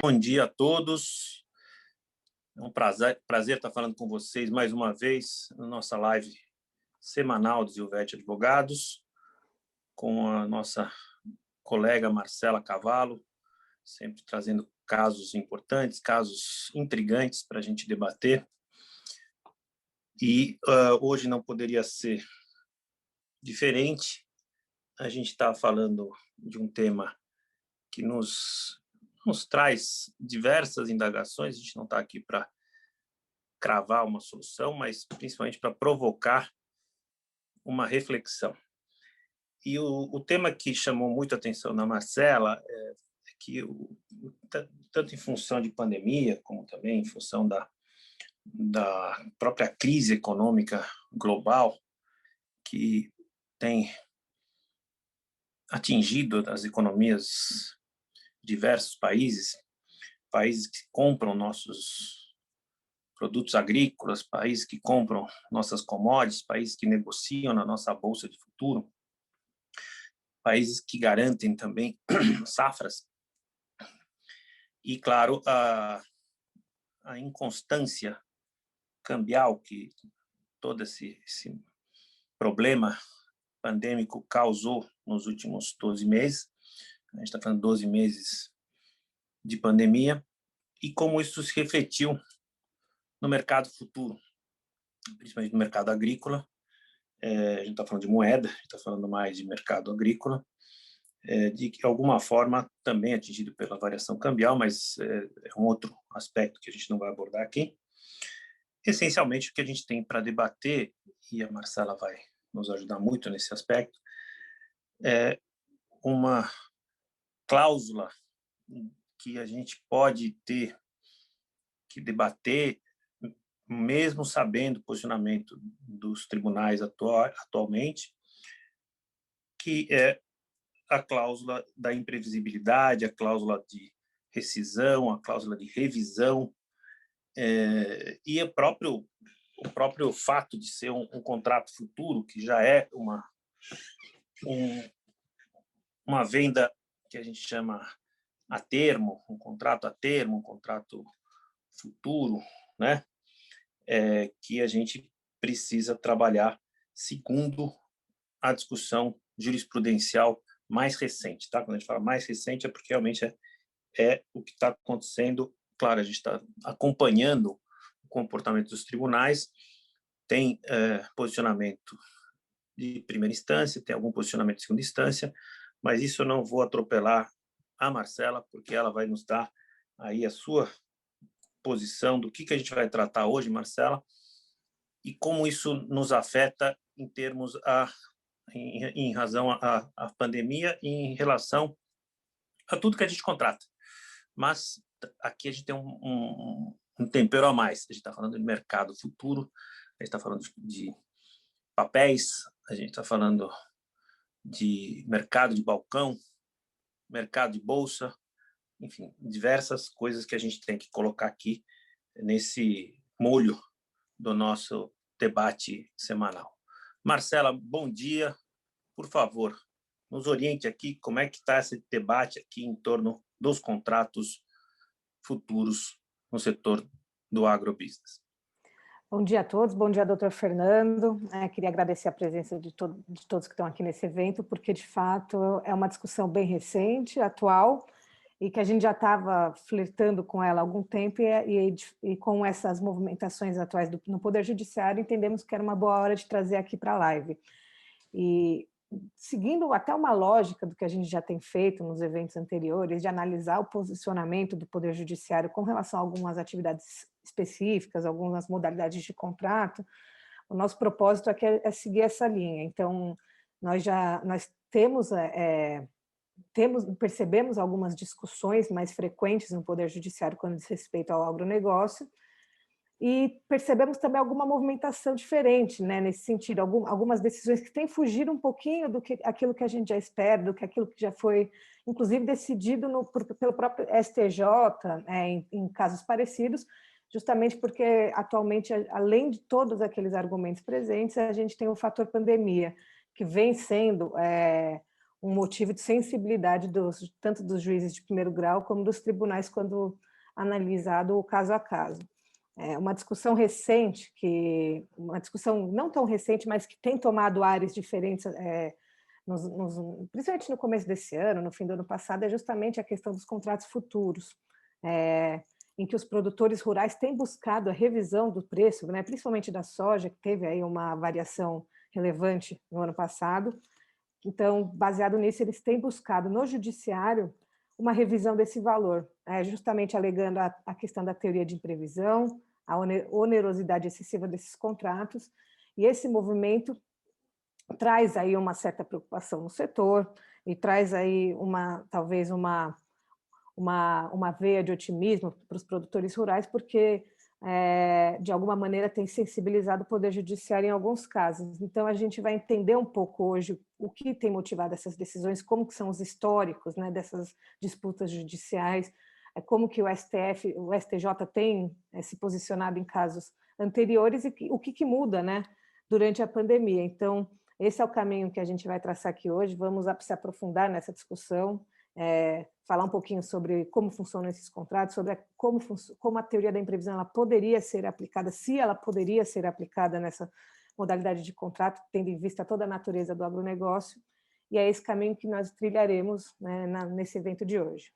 Bom dia a todos. É um prazer estar falando com vocês mais uma vez na nossa live semanal dos Silvete Advogados, com a nossa colega Marcela Cavallo, sempre trazendo casos importantes, casos intrigantes para a gente debater. E hoje não poderia ser diferente. A gente está falando de um tema que nos traz diversas indagações. A gente não está aqui para cravar uma solução, mas principalmente para provocar uma reflexão. E o tema que chamou muito a atenção da Marcela é que, tanto em função de pandemia, como também em função da própria crise econômica global, que tem atingido as economias de diversos países que compram nossos produtos agrícolas, países que compram nossas commodities, países que negociam na nossa bolsa de futuro, países que garantem também safras. E, claro, a inconstância cambial que todo esse problema pandêmico causou nos últimos 12 meses. A gente está falando de 12 meses de pandemia, e como isso se refletiu no mercado futuro, principalmente no mercado agrícola. A gente está falando de moeda, a gente está falando mais de mercado agrícola, de alguma forma também atingido pela variação cambial, mas é um outro aspecto que a gente não vai abordar aqui. Essencialmente, o que a gente tem para debater, e a Marcela vai nos ajudar muito nesse aspecto, é uma cláusula que a gente pode ter que debater, mesmo sabendo o posicionamento dos tribunais atualmente, que é a cláusula da imprevisibilidade, a cláusula de rescisão, a cláusula de revisão, e o próprio fato de ser um contrato futuro, que já é uma venda que a gente chama a termo, um contrato a termo, um contrato futuro, né? Que a gente precisa trabalhar segundo a discussão jurisprudencial mais recente, tá? Quando a gente fala mais recente é porque realmente é o que está acontecendo. Claro, a gente está acompanhando o comportamento dos tribunais, tem posicionamento de primeira instância, tem algum posicionamento de segunda instância, mas isso eu não vou atropelar a Marcela, porque ela vai nos dar aí a sua posição do que a gente vai tratar hoje, Marcela, e como isso nos afeta em termos em razão à pandemia e em relação a tudo que a gente contrata. Mas aqui a gente tem um tempero a mais. A gente está falando de mercado futuro, a gente está falando de papéis, a gente está falando de mercado de balcão, mercado de bolsa, enfim, diversas coisas que a gente tem que colocar aqui nesse molho do nosso debate semanal. Marcela, bom dia. Por favor, nos oriente aqui como é que está esse debate aqui em torno dos contratos futuros no setor do agrobusiness. Bom dia a todos, bom dia, doutor Fernando. Queria agradecer a presença de todos que estão aqui nesse evento, porque, de fato, é uma discussão bem recente, atual, e que a gente já estava flertando com ela há algum tempo, e com essas movimentações atuais no Poder Judiciário, entendemos que era uma boa hora de trazer aqui para a live. E, seguindo até uma lógica do que a gente já tem feito nos eventos anteriores, de analisar o posicionamento do Poder Judiciário com relação a algumas atividades específicas, algumas modalidades de contrato, o nosso propósito aqui é seguir essa linha. Então, nós percebemos algumas discussões mais frequentes no Poder Judiciário quando diz respeito ao agronegócio, e percebemos também alguma movimentação diferente, né, nesse sentido, algumas decisões que têm fugido um pouquinho aquilo que a gente já espera, aquilo que já foi, inclusive, decidido pelo próprio STJ, em casos parecidos, justamente porque, atualmente, além de todos aqueles argumentos presentes, a gente tem o fator pandemia, que vem sendo um motivo de sensibilidade tanto dos juízes de primeiro grau como dos tribunais quando analisado o caso a caso. É uma discussão recente, uma discussão não tão recente, mas que tem tomado áreas diferentes, principalmente no começo desse ano, no fim do ano passado, é justamente a questão dos contratos futuros, em que os produtores rurais têm buscado a revisão do preço, né, principalmente da soja, que teve aí uma variação relevante no ano passado. Então, baseado nisso, eles têm buscado no judiciário uma revisão desse valor, justamente alegando a questão da teoria de imprevisão, a onerosidade excessiva desses contratos, e esse movimento traz aí uma certa preocupação no setor e traz aí talvez uma veia de otimismo para os produtores rurais, porque de alguma maneira tem sensibilizado o Poder Judiciário em alguns casos. Então, a gente vai entender um pouco hoje o que tem motivado essas decisões, como que são os históricos, né, dessas disputas judiciais, como que o STF, o STJ tem se posicionado em casos anteriores e o que muda, né, durante a pandemia. Então, esse é o caminho que a gente vai traçar aqui hoje. Vamos se aprofundar nessa discussão, falar um pouquinho sobre como funcionam esses contratos, sobre como a teoria da imprevisão ela poderia ser aplicada, se ela poderia ser aplicada nessa modalidade de contrato, tendo em vista toda a natureza do agronegócio, e é esse caminho que nós trilharemos, né, nesse evento de hoje.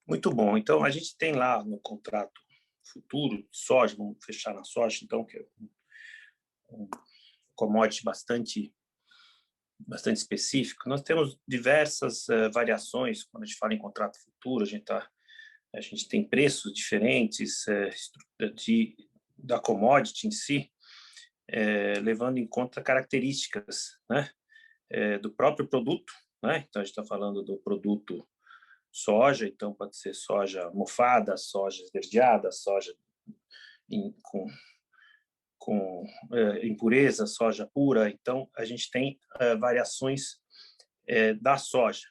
Muito bom. Então, a gente tem lá no contrato futuro de soja, vamos fechar na soja, então, que é um commodity bastante específico. Nós temos diversas variações quando a gente fala em contrato futuro. A gente tem preços diferentes da commodity em si, levando em conta características, né, do próprio produto, né? Então, a gente está falando do produto soja, então pode ser soja mofada, soja esverdeada, soja com impureza, soja pura. Então, a gente tem variações da soja,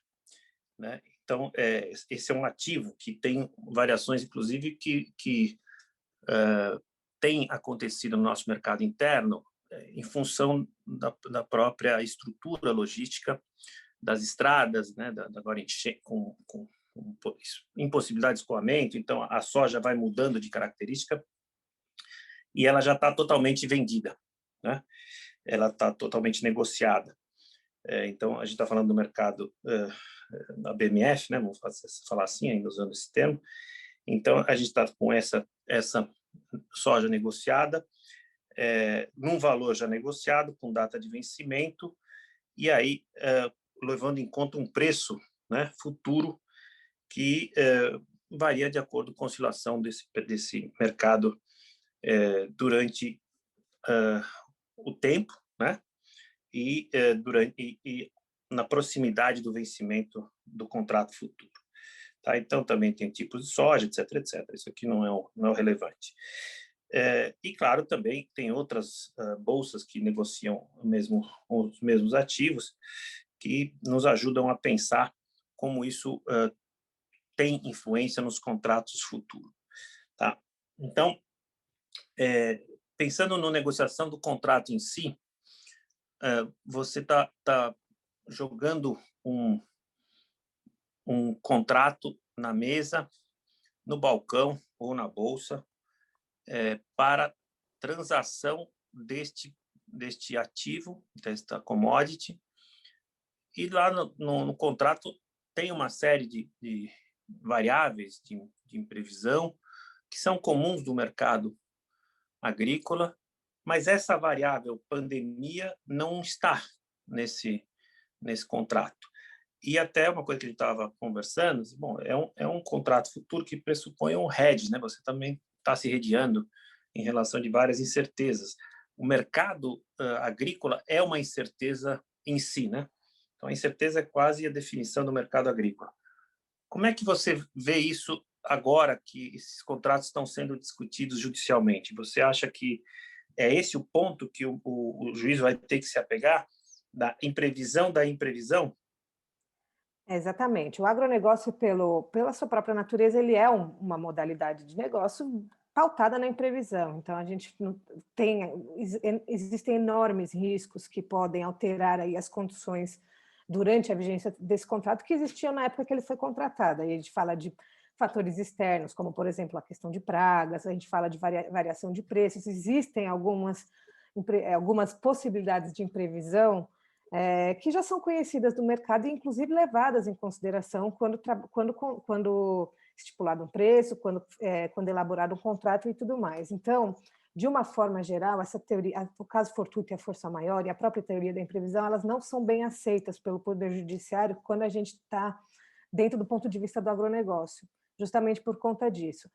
né? Então, esse é um ativo que tem variações, inclusive, que tem acontecido no nosso mercado interno em função da própria estrutura logística das estradas, né? Agora com impossibilidade de escoamento, então a soja vai mudando de característica e ela já está totalmente vendida, né? Ela está totalmente negociada. Então, a gente está falando do mercado da BMF, né? Vamos falar assim, ainda usando esse termo. Então, a gente está com essa soja negociada, num valor já negociado, com data de vencimento, e aí levando em conta um preço, né, futuro que varia de acordo com a oscilação desse mercado durante o tempo, né? E na proximidade do vencimento do contrato futuro. Tá? Então, também tem tipos de soja, etc, etc. Isso aqui não é o relevante. E, claro, também tem outras bolsas que negociam os mesmos ativos, que nos ajudam a pensar como isso tem influência nos contratos futuros. Tá? Então, pensando na negociação do contrato em si, você está jogando um contrato na mesa, no balcão ou na bolsa, para transação deste ativo, desta commodity, e lá no contrato tem uma série de variáveis de imprevisão que são comuns do mercado agrícola, mas essa variável pandemia não está nesse contrato. E até uma coisa que a gente estava conversando, bom, é um contrato futuro que pressupõe um hedge, né? Você também está se hedgeando em relação de várias incertezas. O mercado agrícola é uma incerteza em si, né? Então, a incerteza é quase a definição do mercado agrícola. Como é que você vê isso agora que esses contratos estão sendo discutidos judicialmente? Você acha que é esse o ponto que o juiz vai ter que se apegar, da imprevisão da imprevisão? Exatamente. O agronegócio, pela sua própria natureza, ele é uma modalidade de negócio pautada na imprevisão. Então, a gente existem enormes riscos que podem alterar aí as condições durante a vigência desse contrato que existiam na época que ele foi contratado. Aí a gente fala de fatores externos, como, por exemplo, a questão de pragas, a gente fala de variação de preços, existem algumas possibilidades de imprevisão que já são conhecidas do mercado e, inclusive, levadas em consideração quando estipulado um preço, quando elaborado um contrato e tudo mais. Então, de uma forma geral, essa teoria, o caso fortuito e a força maior e a própria teoria da imprevisão, elas não são bem aceitas pelo Poder Judiciário quando a gente está dentro do ponto de vista do agronegócio, justamente por conta disso.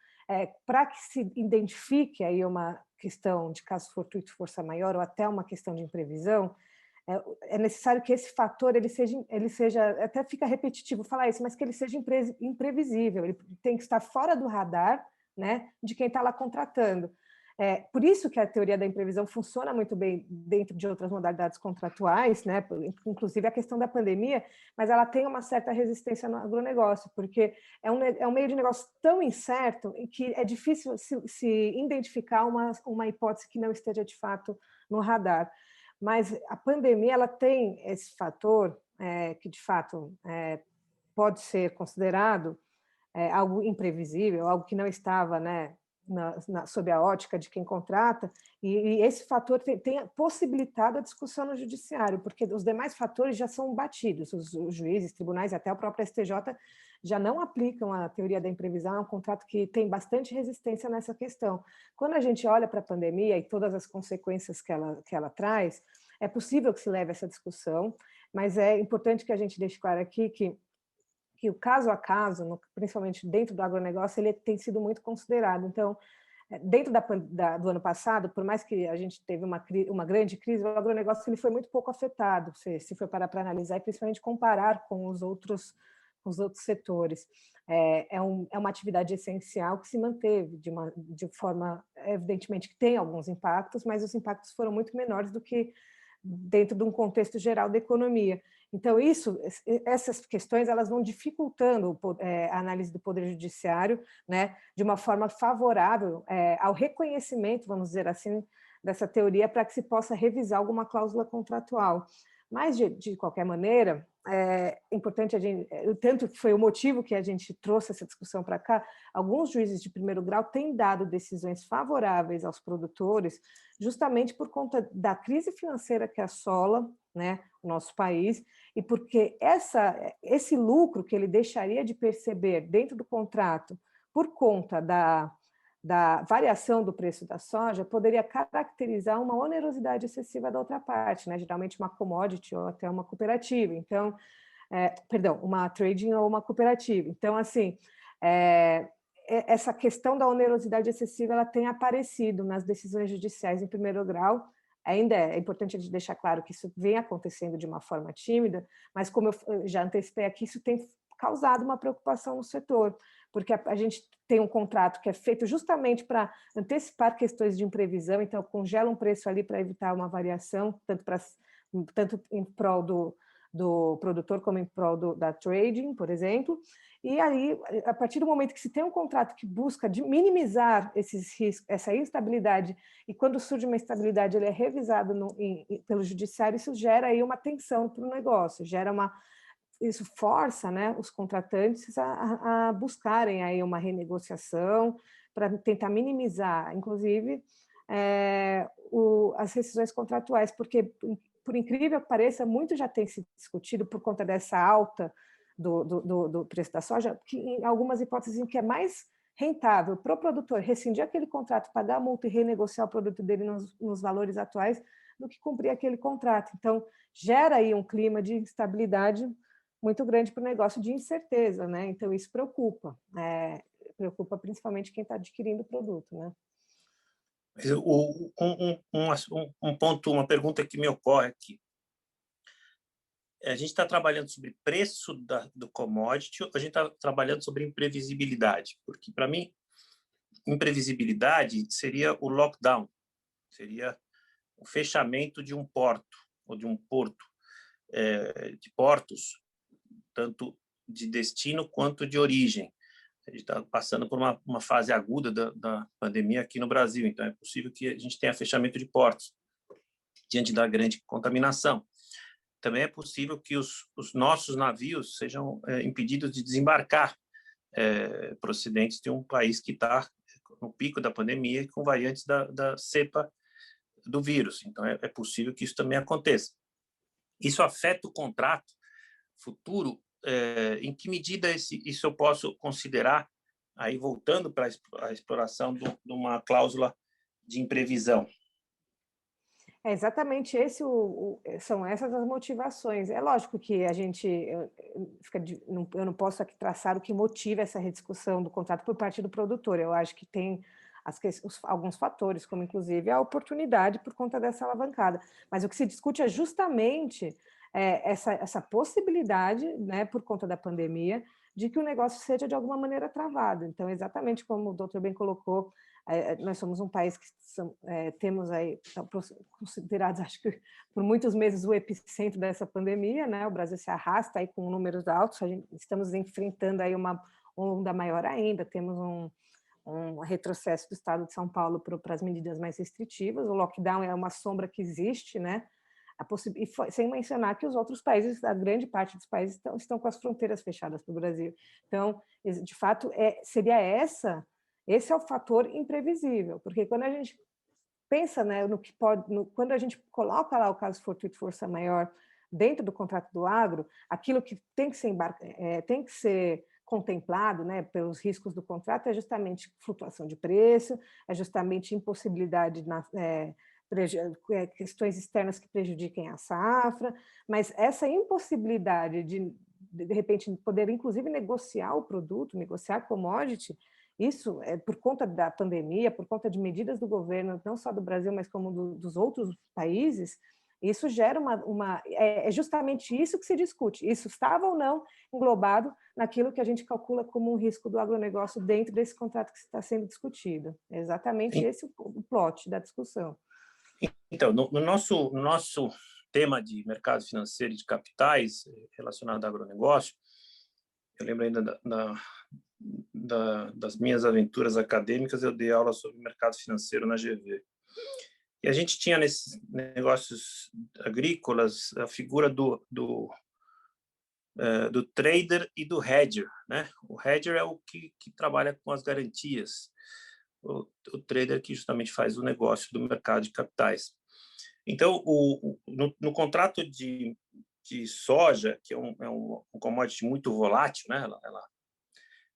Para que se identifique aí uma questão de caso fortuito e força maior ou até uma questão de imprevisão, é necessário que esse fator ele seja, até fica repetitivo falar isso, mas que ele seja imprevisível, ele tem que estar fora do radar, né, de quem está lá contratando. Por isso que a teoria da imprevisão funciona muito bem dentro de outras modalidades contratuais, né, inclusive a questão da pandemia, mas ela tem uma certa resistência no agronegócio, porque é um meio de negócio tão incerto que é difícil se identificar uma hipótese que não esteja de fato no radar. Mas a pandemia ela tem esse fator que, de fato, pode ser considerado algo imprevisível, algo que não estava, né, sob a ótica de quem contrata, e esse fator tem possibilitado a discussão no judiciário, porque os demais fatores já são batidos, os juízes, tribunais, até o próprio STJ já não aplicam a teoria da imprevisão, é um contrato que tem bastante resistência nessa questão. Quando a gente olha para a pandemia e todas as consequências que ela traz, é possível que se leve essa discussão, mas é importante que a gente deixe claro aqui que o caso a caso, principalmente dentro do agronegócio, ele tem sido muito considerado. Então, dentro do ano passado, por mais que a gente teve uma grande crise, o agronegócio ele foi muito pouco afetado, se for parar para analisar e principalmente comparar com os outros setores. É uma atividade essencial que se manteve de forma, evidentemente, que tem alguns impactos, mas os impactos foram muito menores do que dentro de um contexto geral da economia. Então, essas questões elas vão dificultando a análise do Poder Judiciário, né, de uma forma favorável ao reconhecimento, vamos dizer assim, dessa teoria para que se possa revisar alguma cláusula contratual. Mas, de qualquer maneira, é importante a gente, tanto que foi o motivo que a gente trouxe essa discussão para cá, alguns juízes de primeiro grau têm dado decisões favoráveis aos produtores, justamente por conta da crise financeira que assola, né, o nosso país, e porque esse lucro que ele deixaria de perceber dentro do contrato por conta da variação do preço da soja poderia caracterizar uma onerosidade excessiva da outra parte, né? Geralmente uma commodity ou até uma cooperativa. Então, uma trading ou uma cooperativa. Então, assim, essa questão da onerosidade excessiva ela tem aparecido nas decisões judiciais em primeiro grau. Ainda é importante a gente deixar claro que isso vem acontecendo de uma forma tímida, mas como eu já antecipei aqui, isso tem causado uma preocupação no setor, porque a gente tem um contrato que é feito justamente para antecipar questões de imprevisão, então congela um preço ali para evitar uma variação, tanto em prol do produtor como em prol da trading, por exemplo, e aí, a partir do momento que se tem um contrato que busca minimizar esses riscos, essa instabilidade, e quando surge uma instabilidade, ele é revisado pelo judiciário, isso gera aí uma tensão para o negócio, isso força, né, os contratantes a buscarem aí uma renegociação para tentar minimizar, inclusive, as rescisões contratuais, porque, por incrível que pareça, muito já tem se discutido por conta dessa alta do preço da soja, que em algumas hipóteses em que é mais rentável para o produtor rescindir aquele contrato, pagar a multa e renegociar o produto dele nos valores atuais, do que cumprir aquele contrato. Então, gera aí um clima de instabilidade muito grande para o negócio, de incerteza, né? Então, isso preocupa. Preocupa principalmente quem está adquirindo o produto, né? Um ponto, uma pergunta que me ocorre aqui. A gente está trabalhando sobre preço do commodity, ou a gente está trabalhando sobre imprevisibilidade? Porque, para mim, imprevisibilidade seria o lockdown, seria o fechamento de um porto, ou de um porto, de portos, tanto de destino quanto de origem. A gente está passando por uma fase aguda da pandemia aqui no Brasil, então é possível que a gente tenha fechamento de portos diante da grande contaminação. Também é possível que os nossos navios sejam impedidos de desembarcar procedentes de um país que está no pico da pandemia e com variantes da cepa do vírus. Então, é possível que isso também aconteça. Isso afeta o contrato futuro? Em que medida isso eu posso considerar, aí voltando para a exploração de uma cláusula de imprevisão? É exatamente são essas as motivações. É lógico que eu não posso aqui traçar o que motiva essa rediscussão do contrato por parte do produtor. Eu acho que tem alguns fatores, como inclusive a oportunidade por conta dessa alavancada. Mas o que se discute é justamente essa possibilidade, né, por conta da pandemia, de que o negócio seja de alguma maneira travado. Então, exatamente como o doutor bem colocou, nós somos um país que temos aí, considerados, acho que por muitos meses, o epicentro dessa pandemia, né? O Brasil se arrasta aí com números altos, estamos enfrentando aí uma onda maior ainda, temos um retrocesso do estado de São Paulo para as medidas mais restritivas, o lockdown é uma sombra que existe, né? Sem mencionar que os outros países, a grande parte dos países estão com as fronteiras fechadas para o Brasil. Então, de fato, seria esse é o fator imprevisível, porque quando a gente pensa, né, quando a gente coloca lá o caso fortuito força maior dentro do contrato do agro, aquilo que tem que ser contemplado, né, pelos riscos do contrato é justamente flutuação de preço, é justamente impossibilidade questões externas que prejudiquem a safra, mas essa impossibilidade de repente, poder inclusive negociar o produto, negociar a commodity, isso é por conta da pandemia, por conta de medidas do governo, não só do Brasil, mas como dos outros países, isso gera é justamente isso que se discute. Isso estava ou não englobado naquilo que a gente calcula como um risco do agronegócio dentro desse contrato que está sendo discutido. É exatamente esse o plot da discussão. Então, no nosso tema de mercado financeiro e de capitais relacionado ao agronegócio, eu lembro ainda das minhas aventuras acadêmicas, eu dei aula sobre mercado financeiro na GV. E a gente tinha nesses negócios agrícolas a figura do trader e do hedger, né? O hedger é o que trabalha com as garantias, o trader que justamente faz o negócio do mercado de capitais. Então, no contrato de soja, que é um commodity muito volátil, né?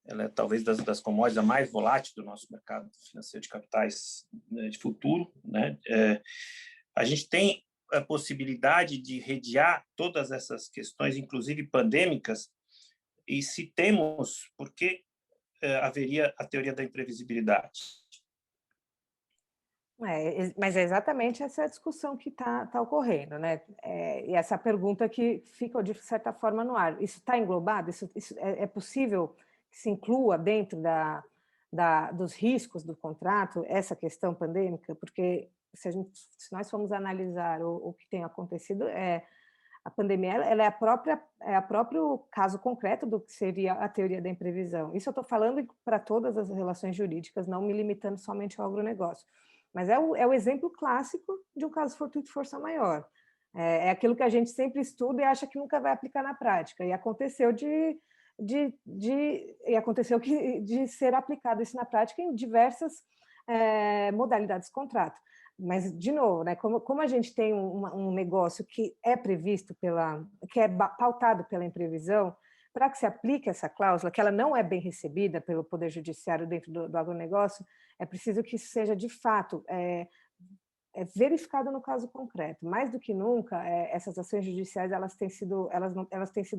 Ela é talvez das commodities mais voláteis do nosso mercado financeiro de capitais, né, de futuro, né? A gente tem a possibilidade de redear todas essas questões, inclusive pandêmicas, e se temos, por que haveria a teoria da imprevisibilidade? Mas é exatamente essa discussão que está ocorrendo, né? E essa pergunta que fica, de certa forma, no ar. Isso está englobado? Isso é possível que se inclua dentro dos riscos do contrato essa questão pandêmica? Porque se nós formos analisar o que tem acontecido, a pandemia ela é a próprio caso concreto do que seria a teoria da imprevisão. Isso eu estou falando para todas as relações jurídicas, não me limitando somente ao agronegócio. Mas é o exemplo clássico de um caso fortuito força maior. É aquilo que a gente sempre estuda e acha que nunca vai aplicar na prática. E aconteceu de ser aplicado isso na prática em diversas modalidades de contrato. Mas, de novo, né, como a gente tem um negócio que é previsto que é pautado pela imprevisão, para que se aplique essa cláusula, que ela não é bem recebida pelo Poder Judiciário dentro do agronegócio, é preciso que isso seja, de fato, verificado no caso concreto. Mais do que nunca, essas ações judiciais elas têm sido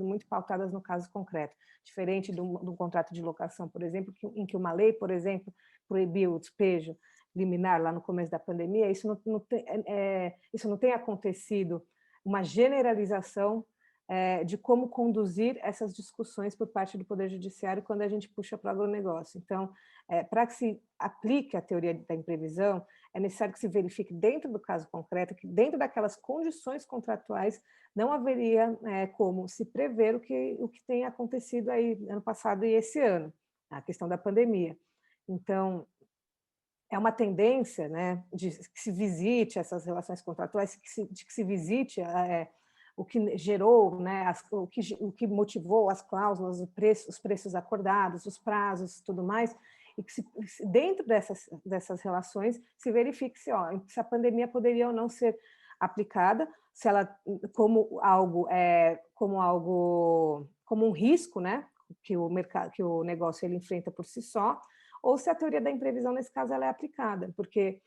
muito pautadas no caso concreto, diferente de um contrato de locação, por exemplo, em que uma lei, por exemplo, proibiu o despejo liminar lá no começo da pandemia. Isso não tem acontecido uma generalização de como conduzir essas discussões por parte do Poder Judiciário quando a gente puxa para o agronegócio. Então, para que se aplique a teoria da imprevisão, é necessário que se verifique dentro do caso concreto, que dentro daquelas condições contratuais não haveria como se prever o que tem acontecido aí ano passado e esse ano. a questão da pandemia. Então, é uma tendência, né, de que se visite essas relações contratuais, de que se visite o que gerou, né, o que motivou as cláusulas, os preços acordados, os prazos, tudo mais, e que dentro dessas relações se verifique se a pandemia poderia ou não ser aplicada, se ela como um risco, né, que o mercado, que o negócio ele enfrenta por si só, ou se a teoria da imprevisão, nesse caso, ela é aplicada, porque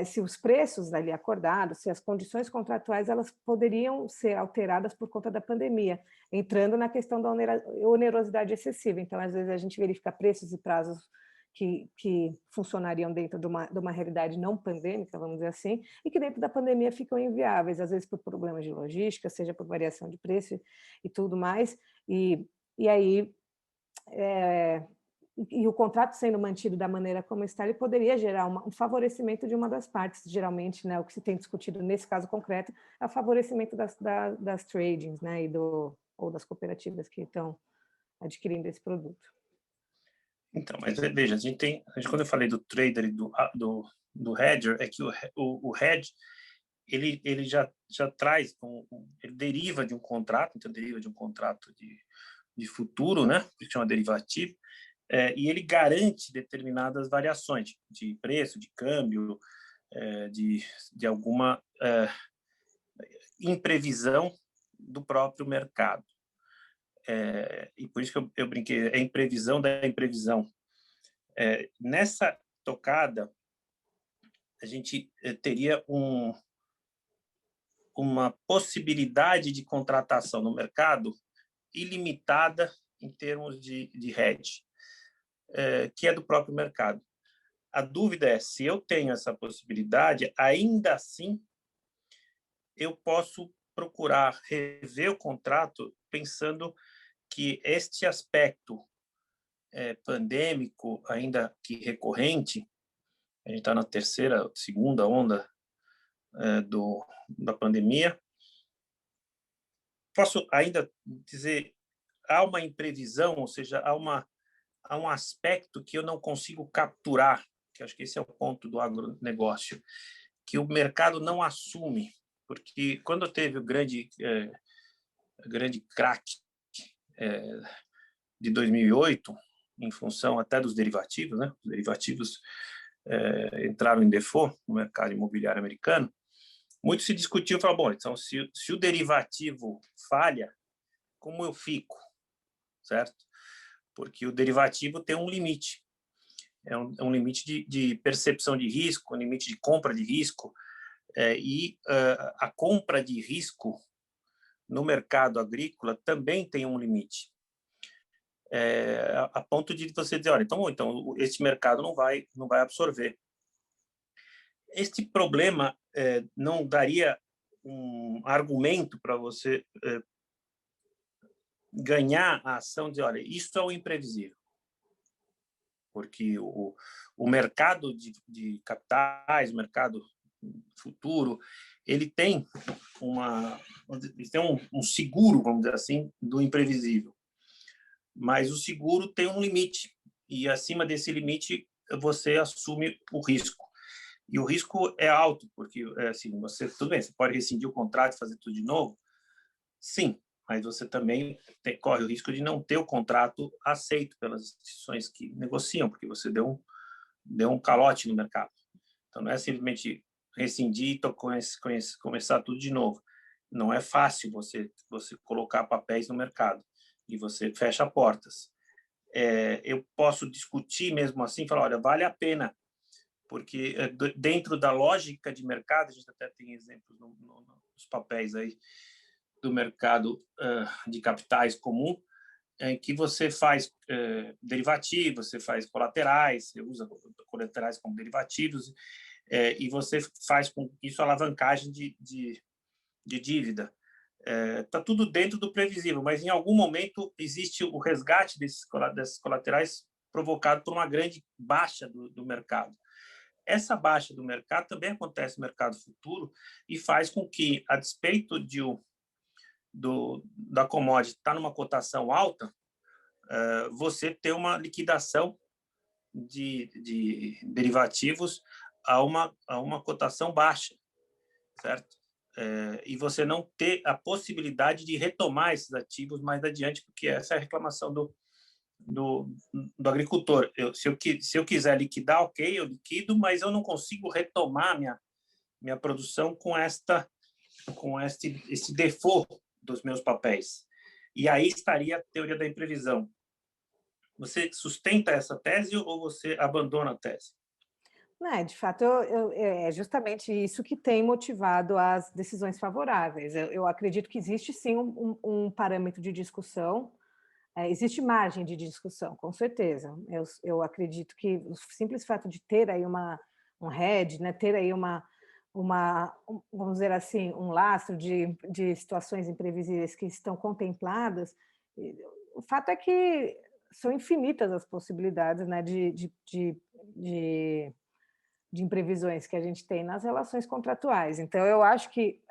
se os preços ali acordados, se as condições contratuais, elas poderiam ser alteradas por conta da pandemia, entrando na questão da onerosidade excessiva. Então, às vezes, a gente verifica preços e prazos que funcionariam dentro de uma realidade não pandêmica, vamos dizer assim, e que dentro da pandemia ficam inviáveis, às vezes por problemas de logística, seja por variação de preço e tudo mais, e aí... E o contrato sendo mantido da maneira como está, ele poderia gerar um favorecimento de uma das partes. Geralmente, né, o que se tem discutido nesse caso concreto é o favorecimento das tradings, né, ou das cooperativas que estão adquirindo esse produto. Então, mas veja, quando eu falei do trader e do hedger, é que o hedge, ele já traz, ele deriva de um contrato, então deriva de um contrato de futuro, né, que chama derivativo, e ele garante determinadas variações de preço, de câmbio, de alguma imprevisão do próprio mercado. E por isso que eu brinquei, é imprevisão da imprevisão. Nessa tocada, a gente teria uma possibilidade de contratação no mercado ilimitada em termos de hedge, que é do próprio mercado. A dúvida é, se eu tenho essa possibilidade, ainda assim, eu posso procurar rever o contrato pensando que este aspecto pandêmico, ainda que recorrente, a gente está na segunda onda da pandemia, posso ainda dizer, há uma imprevisão, ou seja, há um aspecto que eu não consigo capturar, que acho que esse é o ponto do agronegócio, que o mercado não assume, porque quando teve o grande crack de 2008, em função até dos derivativos, né? Os derivativos entraram em default no mercado imobiliário americano, muito se discutiu, falou, bom, então se o derivativo falha, como eu fico, certo? Porque o derivativo tem um limite, é um limite de percepção de risco, um limite de compra de risco, e a compra de risco no mercado agrícola também tem um limite, a ponto de você dizer, olha, então esse mercado não vai absorver. Este problema não daria um argumento para você ganhar a ação de, olha, isso é o imprevisível, porque o mercado de capitais, o mercado futuro, ele tem um seguro, vamos dizer assim, do imprevisível. Mas o seguro tem um limite, e acima desse limite você assume o risco. E o risco é alto, porque assim, tudo bem, você pode rescindir o contrato e fazer tudo de novo? Sim, mas você também corre o risco de não ter o contrato aceito pelas instituições que negociam, porque você deu um calote no mercado. Então, não é simplesmente rescindir e começar tudo de novo. Não é fácil você colocar papéis no mercado e você fecha portas. Eu posso discutir mesmo assim, falar, olha, vale a pena, porque dentro da lógica de mercado, a gente até tem exemplos nos papéis aí do mercado de capitais comum, em que você faz derivativos, você faz colaterais, você usa colaterais como derivativos, e você faz com isso alavancagem de dívida. Está tudo dentro do previsível, mas em algum momento existe o resgate desses colaterais provocado por uma grande baixa do mercado. Essa baixa do mercado também acontece no mercado futuro e faz com que, a despeito da commodity estar numa cotação alta, você ter uma liquidação de derivativos a uma cotação baixa, certo? E você não ter a possibilidade de retomar esses ativos mais adiante, porque essa é a reclamação do agricultor. Se eu quiser liquidar, ok, eu liquido, mas eu não consigo retomar minha produção com esse default dos meus papéis. E aí estaria a teoria da imprevisão. Você sustenta essa tese ou você abandona a tese? Não, de fato, é justamente isso que tem motivado as decisões favoráveis. Eu acredito que existe sim um parâmetro de discussão, existe margem de discussão, com certeza. Eu acredito que o simples fato de ter aí um hedge, né, ter aí vamos dizer assim, um lastro de situações imprevisíveis que estão contempladas, o fato é que são infinitas as possibilidades, né, de imprevisões que a gente tem nas relações contratuais. Então, eu acho que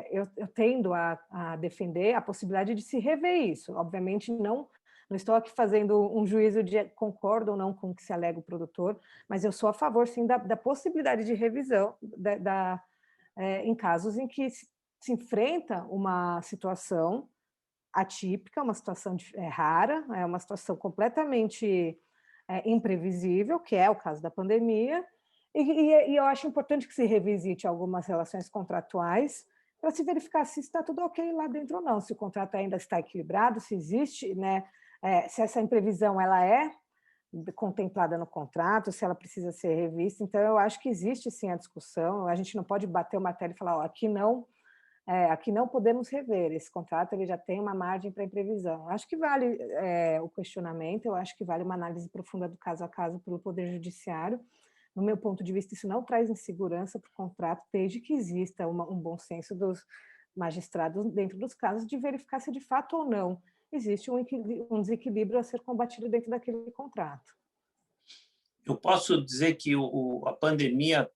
eu tendo a defender a possibilidade de se rever isso. Obviamente, não estou aqui fazendo um juízo de concordo ou não com o que se alega o produtor, mas eu sou a favor, sim, da possibilidade de revisão em casos em que se enfrenta uma situação atípica, uma situação rara, é uma situação completamente imprevisível, que é o caso da pandemia, e eu acho importante que se revisite algumas relações contratuais para se verificar se está tudo ok lá dentro ou não, se o contrato ainda está equilibrado, se existe, né, se essa imprevisão ela é contemplada no contrato, se ela precisa ser revista. Então, eu acho que existe sim a discussão, a gente não pode bater o martelo e falar, ó, aqui não podemos rever, esse contrato ele já tem uma margem para imprevisão. Eu acho que vale o questionamento, eu acho que vale uma análise profunda do caso a caso pelo Poder Judiciário. No meu ponto de vista, isso não traz insegurança para o contrato, desde que exista um bom senso dos magistrados dentro dos casos de verificar se de fato ou não existe um desequilíbrio a ser combatido dentro daquele contrato. Eu posso dizer que a pandemia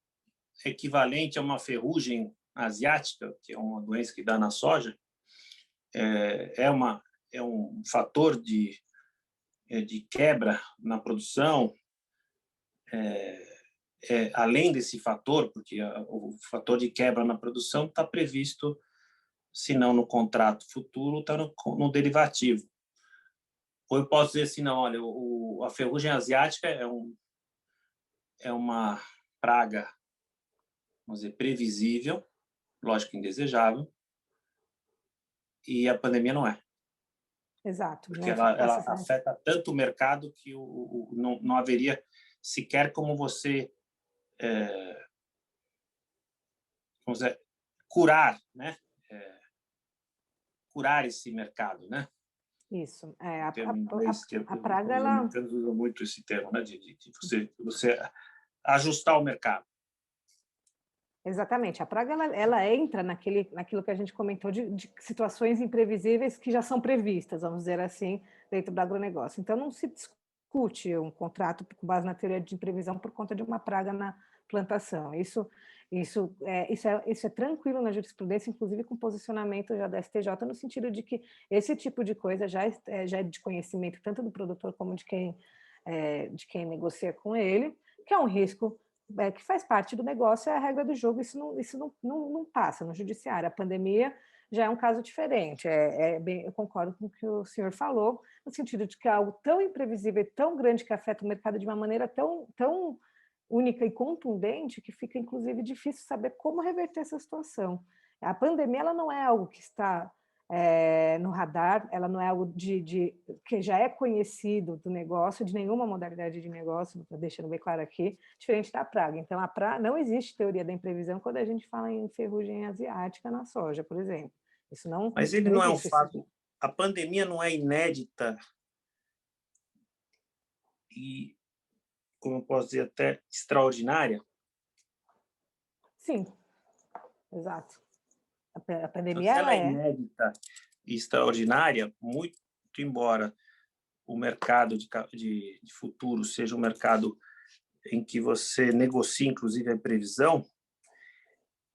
é equivalente a uma ferrugem asiática, que é uma doença que dá na soja, é um fator de quebra na produção, além desse fator, porque o fator de quebra na produção está previsto, se não no contrato futuro, está no derivativo. Ou eu posso dizer assim, não, olha, a ferrugem asiática é uma praga, vamos dizer, previsível, lógico, indesejável, e a pandemia não é. Exato. Porque ela afeta tanto o mercado que não haveria sequer como você vamos dizer, curar, né? Curar esse mercado, né? Isso. Termo em inglês, que a praga, os ela... americanos usam muito esse termo, né? De você ajustar o mercado. Exatamente. A praga, ela entra naquilo que a gente comentou de situações imprevisíveis que já são previstas, vamos dizer assim, dentro do agronegócio. Então, não se discute um contrato com base na teoria de imprevisão por conta de uma praga na plantação. Isso é tranquilo na jurisprudência, inclusive com posicionamento já da STJ, no sentido de que esse tipo de coisa já é de conhecimento tanto do produtor como de quem negocia com ele, que é um risco que faz parte do negócio, é a regra do jogo, isso não passa no judiciário. A pandemia já é um caso diferente, eu concordo com o que o senhor falou, no sentido de que é algo tão imprevisível, tão grande, que afeta o mercado de uma maneira tão única e contundente, que fica, inclusive, difícil saber como reverter essa situação. A pandemia ela não é algo que está no radar, ela não é algo que já é conhecido do negócio, de nenhuma modalidade de negócio, estou deixando bem claro aqui, diferente da praga. Então, não existe teoria da imprevisão quando a gente fala em ferrugem asiática na soja, por exemplo. Isso não. Mas ele não não é um existe fato. A pandemia não é inédita e, como eu posso dizer, até extraordinária? Sim, exato. A Então, pandemia se ela ela é é. inédita e extraordinária, muito embora o mercado de futuro seja um mercado em que você negocia, inclusive, a previsão,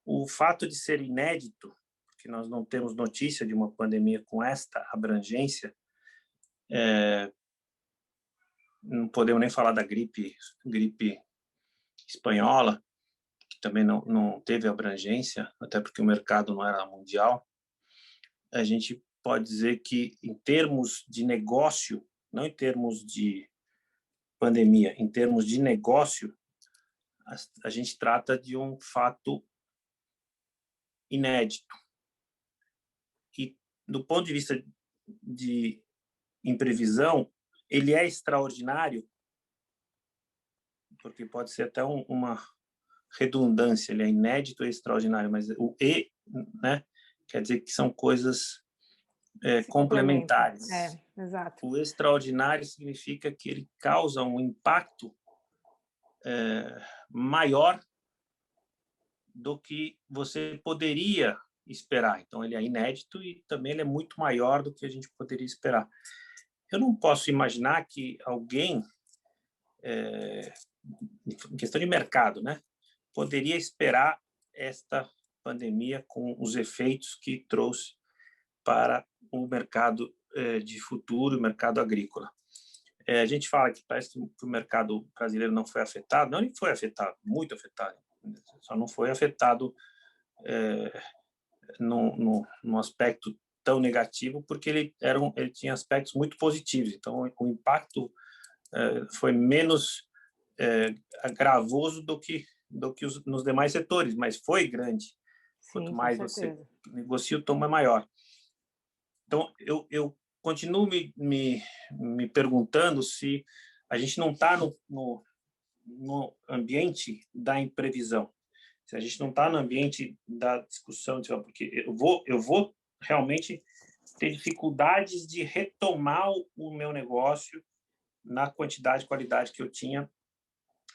o fato de ser inédito, porque nós não temos notícia de uma pandemia com esta abrangência, não podemos nem falar da gripe espanhola, que também não teve abrangência, até porque o mercado não era mundial. A gente pode dizer que, em termos de negócio, não em termos de pandemia, em termos de negócio, a gente trata de um fato inédito. E, do ponto de vista de imprevisão, ele é extraordinário, porque pode ser até uma redundância, ele é inédito e extraordinário, mas o "e", né, quer dizer que são coisas complementares. Exato. O extraordinário significa que ele causa um impacto maior do que você poderia esperar. Então, ele é inédito e também ele é muito maior do que a gente poderia esperar. Eu não posso imaginar que alguém, em questão de mercado, né, poderia esperar esta pandemia com os efeitos que trouxe para o mercado de futuro, o mercado agrícola. A gente fala que parece que o mercado brasileiro não foi afetado. Não, ele foi afetado, muito afetado. Só não foi afetado no aspecto tão negativo, porque ele tinha aspectos muito positivos. Então, o impacto foi menos gravoso do que nos demais setores, mas foi grande. Sim, Quanto mais com você certeza. negocia, o tom é maior. Então, eu continuo me perguntando se a gente não está no ambiente da imprevisão, se a gente não está no ambiente da discussão, porque eu vou realmente ter dificuldades de retomar o meu negócio na quantidade e qualidade que eu tinha.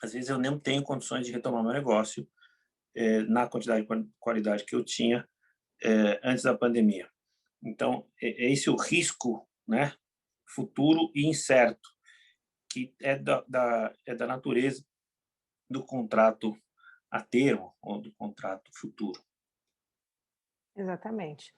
Às vezes eu não tenho condições de retomar meu negócio na quantidade e qualidade que eu tinha antes da pandemia. Então, é esse o risco, né, futuro e incerto, que é da natureza do contrato a termo ou do contrato futuro. Exatamente.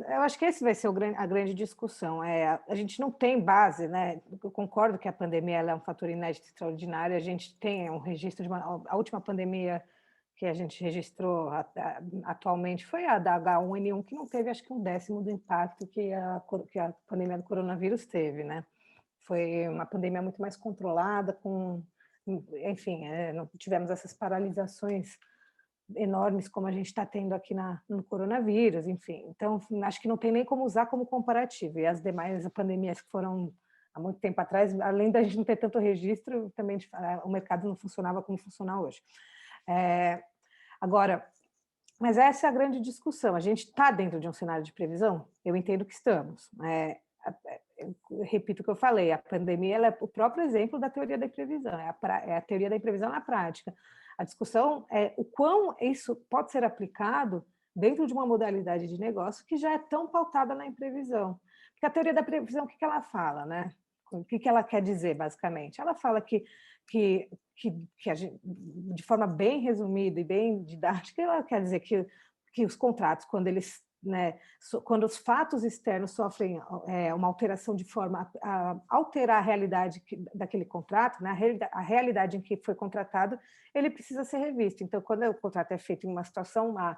Eu acho que esse vai ser a grande discussão. A gente não tem base, né? Eu concordo que a pandemia ela é um fator inédito extraordinário. A gente tem um registro de a última pandemia que a gente registrou atualmente foi a da H1N1, que não teve, acho que, 1/10 do impacto que a pandemia do coronavírus teve, né? Foi uma pandemia muito mais controlada, enfim, não tivemos essas paralisações enormes como a gente está tendo aqui no coronavírus, enfim. Então, acho que não tem nem como usar como comparativo. E as demais pandemias que foram há muito tempo atrás, além da gente não ter tanto registro, também o mercado não funcionava como funciona hoje. Agora, mas essa é a grande discussão. A gente está dentro de um cenário de previsão? Eu entendo que estamos. Eu repito o que eu falei, a pandemia ela é o próprio exemplo da teoria da imprevisão, é a teoria da imprevisão na prática. A discussão é o quão isso pode ser aplicado dentro de uma modalidade de negócio que já é tão pautada na imprevisão. Porque a teoria da previsão, o que ela fala, né? O que ela quer dizer, basicamente? Ela fala que a gente, de forma bem resumida e bem didática, ela quer dizer que os contratos, quando eles, né, quando os fatos externos sofrem uma alteração de forma a alterar a realidade daquele contrato, né, a realidade em que foi contratado, ele precisa ser revisto. Então, quando o contrato é feito em uma situação A,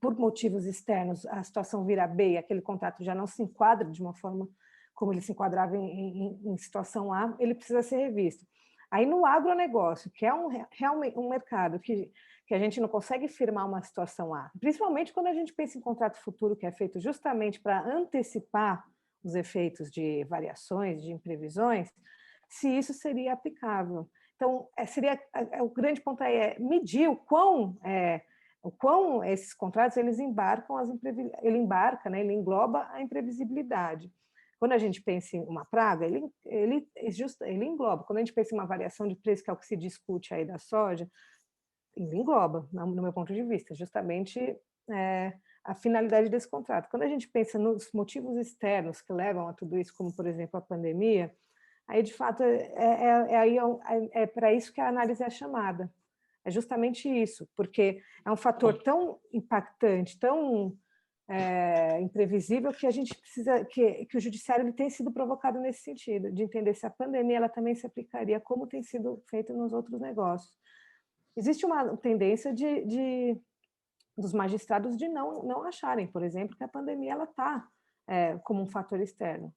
por motivos externos, a situação vira B e aquele contrato já não se enquadra de uma forma como ele se enquadrava em situação A, ele precisa ser revisto. Aí, no agronegócio, que é realmente um mercado que a gente não consegue firmar uma situação A, principalmente quando a gente pensa em contrato futuro, que é feito justamente para antecipar os efeitos de variações, de imprevisões, se isso seria aplicável. Então, o grande ponto aí é medir o quão esses contratos eles embarcam ele embarca, né, ele engloba a imprevisibilidade. Quando a gente pensa em uma praga, ele engloba. Quando a gente pensa em uma variação de preço, que é o que se discute aí da soja, ele engloba, no meu ponto de vista, justamente a finalidade desse contrato. Quando a gente pensa nos motivos externos que levam a tudo isso, como, por exemplo, a pandemia, aí, de fato, é para isso que a análise é chamada. É justamente isso, porque é um fator tão impactante, tão imprevisível que a gente precisa, que o judiciário ele tem sido provocado nesse sentido, de entender se a pandemia ela também se aplicaria como tem sido feito nos outros negócios. Existe uma tendência dos magistrados de não acharem, por exemplo, que a pandemia ela está como um fator externo.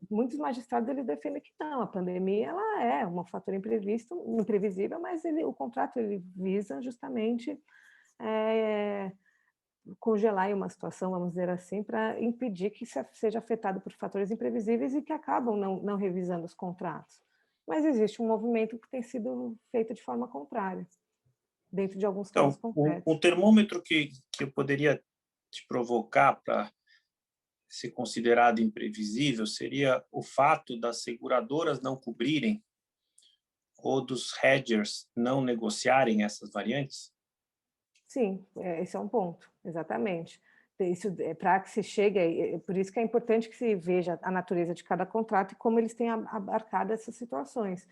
Muitos magistrados eles defendem que não, a pandemia ela é um fator imprevisível, mas o contrato ele visa justamente congelar em uma situação, vamos dizer assim, para impedir que seja afetado por fatores imprevisíveis e que acabam não revisando os contratos. Mas existe um movimento que tem sido feito de forma contrária, dentro de alguns casos Então, concretos. o termômetro que eu poderia te provocar para ser considerado imprevisível seria o fato das seguradoras não cobrirem ou dos hedgers não negociarem essas variantes? Sim, esse é um ponto, exatamente. Isso, para que se chegue, por isso que é importante que se veja a natureza de cada contrato e como eles têm abarcado essas situações.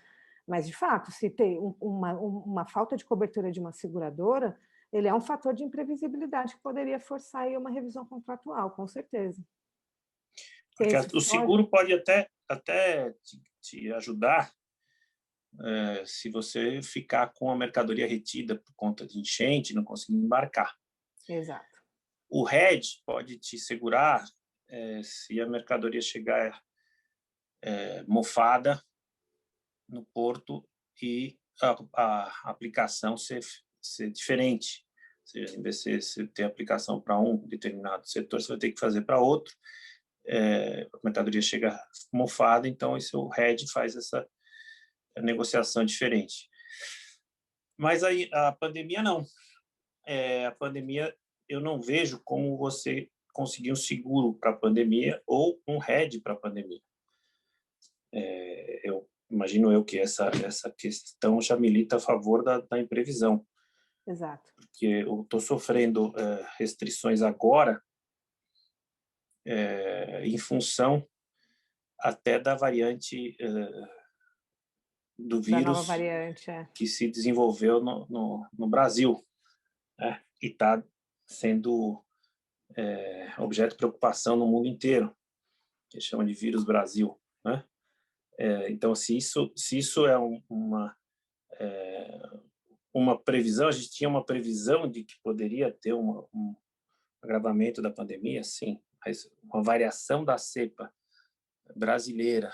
Mas, de fato, se tem uma falta de cobertura de uma seguradora, ele é um fator de imprevisibilidade que poderia forçar aí uma revisão contratual, com certeza. Porque o seguro pode até te ajudar se você ficar com a mercadoria retida por conta de enchente, não conseguir embarcar. Exato. O hedge pode te segurar se a mercadoria chegar mofada no porto e a aplicação ser diferente. Ou seja, em vez de você ter aplicação para um determinado setor, você vai ter que fazer para outro. A mercadoria chega mofada, então o hedge faz essa negociação diferente. Mas aí a pandemia não. A pandemia, eu não vejo como você conseguir um seguro para a pandemia ou um hedge para a pandemia. Eu imagino que essa questão já milita a favor da imprevisão. Exato. Porque eu estou sofrendo restrições agora em função até da variante do Da nova vírus variante, que se desenvolveu no Brasil, né? E está sendo objeto de preocupação no mundo inteiro, que chama de vírus Brasil, né? Então, se isso é uma previsão, a gente tinha uma previsão de que poderia ter um agravamento da pandemia, sim, mas uma variação da cepa brasileira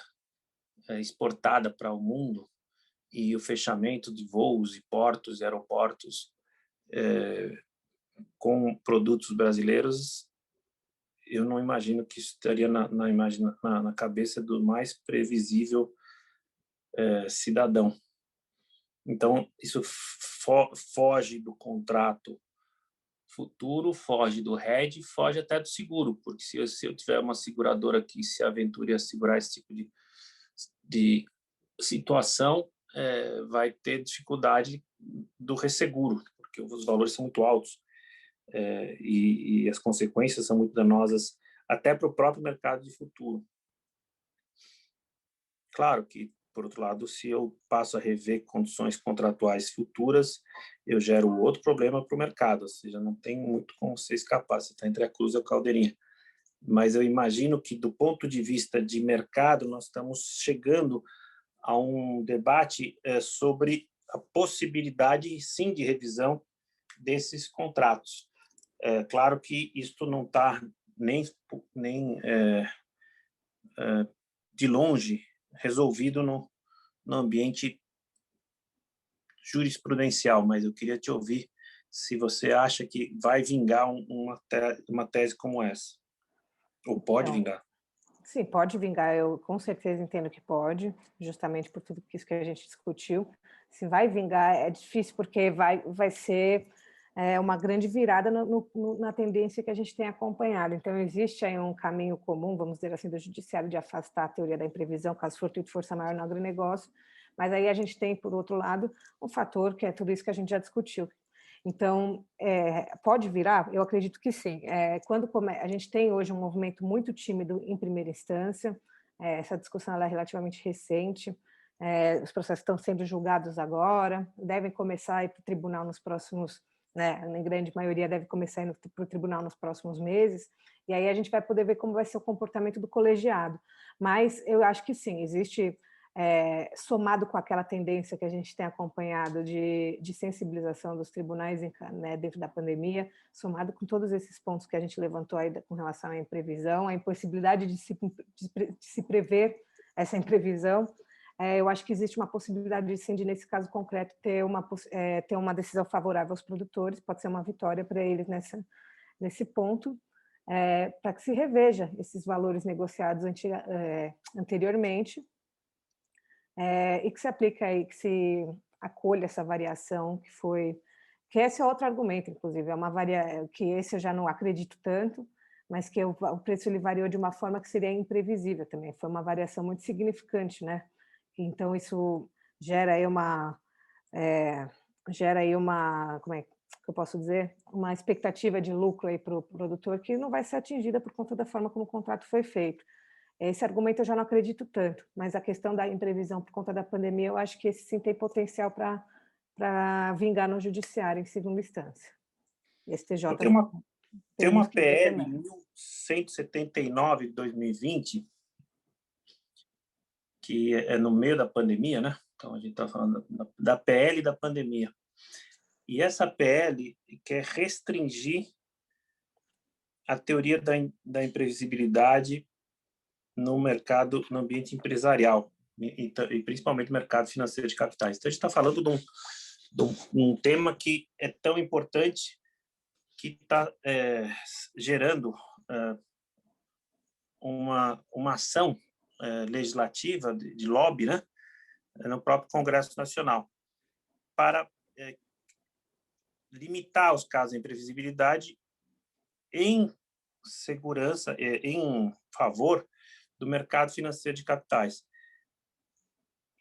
exportada para o mundo e o fechamento de voos e portos e aeroportos com produtos brasileiros, eu não imagino que isso estaria na cabeça do mais previsível cidadão. Então, isso foge do contrato futuro, foge do hedge, foge até do seguro, porque se eu tiver uma seguradora que se aventure a segurar esse tipo de situação, vai ter dificuldade do resseguro, porque os valores são muito altos e as consequências são muito danosas até para o próprio mercado de futuro. Claro que, por outro lado, se eu passo a rever condições contratuais futuras, eu gero outro problema para o mercado, ou seja, não tem muito como você escapar, você está entre a cruz e a caldeirinha. Mas eu imagino que, do ponto de vista de mercado, nós estamos chegando a um debate sobre a possibilidade, sim, de revisão desses contratos. Claro que isto não está nem de longe resolvido no ambiente jurisprudencial, mas eu queria te ouvir se você acha que vai vingar uma tese como essa, ou pode Então, vingar. sim, pode vingar, eu com certeza entendo que pode, justamente por tudo isso que a gente discutiu. Se vai vingar, é difícil, porque vai ser uma grande virada na tendência que a gente tem acompanhado. Então, existe aí um caminho comum, vamos dizer assim, do judiciário de afastar a teoria da imprevisão, caso fortuito força maior no agronegócio, mas aí a gente tem, por outro lado, um fator que é tudo isso que a gente já discutiu. Então, pode virar? Eu acredito que sim. Quando a gente tem hoje um movimento muito tímido em primeira instância, essa discussão ela é relativamente recente, os processos estão sendo julgados agora, devem começar a ir para o tribunal nos próximos né? Na grande maioria deve começar a ir para o tribunal nos próximos meses, e aí a gente vai poder ver como vai ser o comportamento do colegiado. Mas eu acho que sim, existe, somado com aquela tendência que a gente tem acompanhado de sensibilização dos tribunais, né, dentro da pandemia, somado com todos esses pontos que a gente levantou aí com relação à imprevisão, a impossibilidade de se prever essa imprevisão, eu acho que existe uma possibilidade de, sim, de, nesse caso concreto, ter uma decisão favorável aos produtores, pode ser uma vitória para eles nesse ponto, para que se reveja esses valores negociados anteriormente, e que se aplique aí, que se acolha essa variação que esse é outro argumento, inclusive, que esse eu já não acredito tanto, mas que o preço ele variou de uma forma que seria imprevisível também, foi uma variação muito significante, né? Então, isso gera aí como é que eu posso dizer? Uma expectativa de lucro aí para o produtor que não vai ser atingida por conta da forma como o contrato foi feito. Esse argumento eu já não acredito tanto, mas a questão da imprevisão por conta da pandemia, eu acho que esse sim tem potencial para vingar no judiciário em segunda instância. E STJ tem uma que ver PL também. 1179 de 2020, que é no meio da pandemia, né? Então, a gente está falando da PL da pandemia. E essa PL quer restringir a teoria da imprevisibilidade no mercado, no ambiente empresarial, e principalmente no mercado financeiro de capitais. Então, a gente está falando de um tema que é tão importante, que está gerando uma ação legislativa de lobby, né, no próprio Congresso Nacional, para limitar os casos de imprevisibilidade em segurança, em favor do mercado financeiro de capitais.